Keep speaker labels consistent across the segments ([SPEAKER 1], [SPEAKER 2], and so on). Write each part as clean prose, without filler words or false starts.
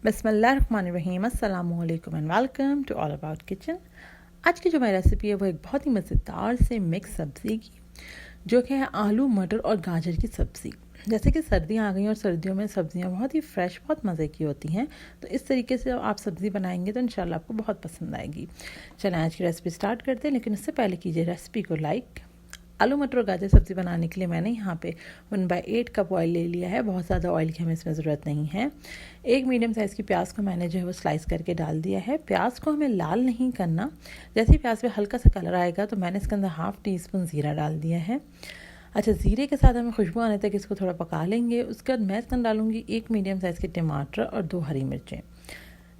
[SPEAKER 1] बिस्मिल्लाहिर्रहमानिर्रहीम, अस्सलामु अलैकुम and welcome to all about kitchen. आज की जो हमारी रेसिपी है वो एक बहुत ही मज़ेदार से मिक्स सब्ज़ी की, जो कि है आलू मटर और गाजर की सब्ज़ी। जैसे कि सर्दियाँ आ गई और सर्दियों में सब्ज़ियाँ बहुत ही फ्रेश, बहुत मज़े की होती हैं, तो इस तरीके से आप सब्ज़ी बनाएंगे तो इंशाल्लाह आपको बहुत पसंद आएगी। चलें आज की रेसिपी स्टार्ट करते हैं, लेकिन उससे पहले कीजिए रेसिपी को लाइक। आलू मटर और गाजर सब्ज़ी बनाने के लिए मैंने यहाँ पे 1/8 कप ऑयल ले लिया है। बहुत ज़्यादा ऑयल की हमें इसमें ज़रूरत नहीं है। एक मीडियम साइज़ की प्याज को मैंने जो है वो स्लाइस करके डाल दिया है। प्याज को हमें लाल नहीं करना, जैसे ही प्याज पे हल्का सा कलर आएगा तो मैंने इसके अंदर 1/2 टीस्पून ज़ीरा डाल दिया है। अच्छा, ज़ीरे के साथ हमें खुशबू आने तक इसको थोड़ा पका लेंगे। उसके बाद मैं इसके अंदर डालूँगी 1 मीडियम साइज़ के टमाटर और 2 हरी मिर्चें।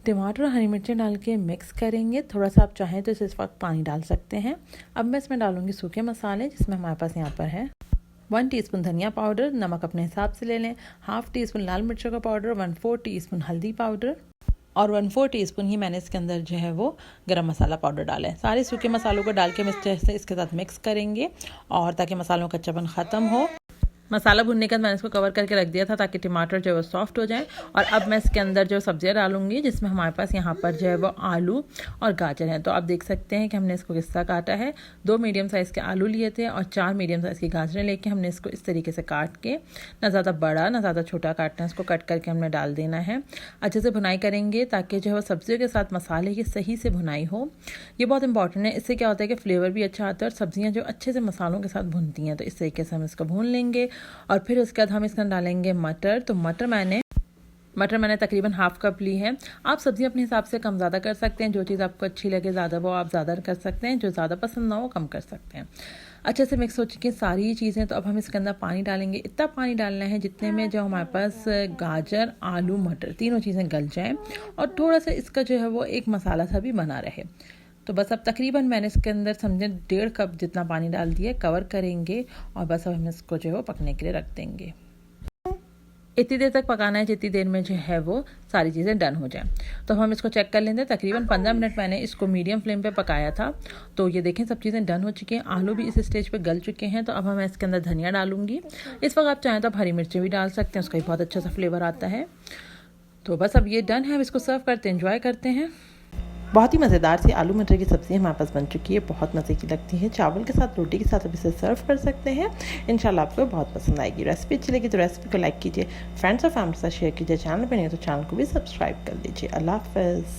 [SPEAKER 1] टमाटर और हरी मिर्चें डाल के मिक्स करेंगे। थोड़ा सा आप चाहें तो इस वक्त पानी डाल सकते हैं। अब मैं इसमें डालूंगी सूखे मसाले, जिसमें हमारे पास यहाँ पर है 1 टीस्पून धनिया पाउडर, नमक अपने हिसाब से ले लें, 1/2 टीस्पून लाल मिर्चों का पाउडर, 1/4 टीस्पून हल्दी पाउडर और 1/4 टीस्पून ही मैंने इसके अंदर जो है वो गरम मसाला पाउडर डाला है। सारे सूखे मसालों को डाल के हम इसके साथ मिक्स करेंगे, और ताकि मसालों का कच्चापन ख़त्म हो। मसाला भुनने के बाद मैंने इसको कवर करके रख दिया था ताकि टमाटर जो है वो सॉफ्ट हो जाए। और अब मैं इसके अंदर जो सब्जियां डालूंगी, जिसमें हमारे पास यहाँ पर जो है वो आलू और गाजर है। तो आप देख सकते हैं कि हमने इसको किस तरह काटा है। 2 मीडियम साइज़ के आलू लिए थे और 4 मीडियम साइज़ की गाजरें लेके हमने इसको इस तरीके से काट के, ना ज़्यादा बड़ा ना ज़्यादा छोटा काटना है, इसको कट करके हमने डाल देना है। अच्छे से भुनाई करेंगे ताकि जो है वो सब्जियों के साथ मसाले की सही से भुनाई हो। ये बहुत इंपॉर्टेंट है। इससे क्या होता है कि फ्लेवर भी अच्छा आता है और सब्जियाँ जो अच्छे से मसालों के साथ भुनती हैं। तो इस तरीके से हम इसको भून लेंगे। और फिर उसके बाद हम इसमें डालेंगे मटर। तो मटर मैंने तकरीबन 1/2 कप ली है। आप सब्ज़ी अपने हिसाब से कम ज़्यादा कर सकते हैं। जो चीज़ आपको अच्छी लगे ज़्यादा वो आप ज़्यादा कर सकते हैं, जो ज़्यादा पसंद ना हो कम कर सकते हैं। अच्छे से मिक्स हो चुकी हैं सारी चीज़ें। तो अब हम इसके अंदर पानी डालेंगे। इतना पानी डालना है जितने में जो हमारे पास गाजर आलू मटर तीनों चीज़ें गल जाएँ, और थोड़ा सा इसका जो है वो एक मसाला सा भी बना रहे। तो बस अब तकरीबन मैंने इसके अंदर समझे 1.5 कप जितना पानी डाल दिया। कवर करेंगे और बस अब हम इसको जो है वो पकने के लिए रख देंगे। इतनी देर तक पकाना है जितनी देर में जो है वो सारी चीज़ें डन हो जाएं। तो हम इसको चेक कर लेंगे। तकरीबन 15 मिनट मैंने इसको मीडियम फ्लेम पे पकाया था। तो ये देखें सब चीज़ें डन हो चुकी हैं, आलू भी इस स्टेज पे गल चुके हैं। तो अब मैं इसके अंदर धनिया डालूंगी। इस वक्त आप चाहें तो आप हरी मिर्चें भी डाल सकते हैं, उसका भी बहुत अच्छा सा फ्लेवर आता है। तो बस अब ये डन है। अब इसको सर्व करते हैं, एंजॉय करते हैं। बहुत ही मज़ेदार सी आलू मटर की सब्ज़ी हमारे पास बन चुकी है। बहुत मज़े की लगती है। चावल के साथ, रोटी के साथ आप इसे सर्व कर सकते हैं। इंशाल्लाह आपको बहुत पसंद आएगी। रेसिपी अच्छी लगी तो रेसिपी को लाइक कीजिए, फ्रेंड्स और फैमिली के साथ शेयर कीजिए। चैनल पर नहीं तो चैनल को भी सब्सक्राइब कर लीजिए। अल्लाह हाफ़िज़।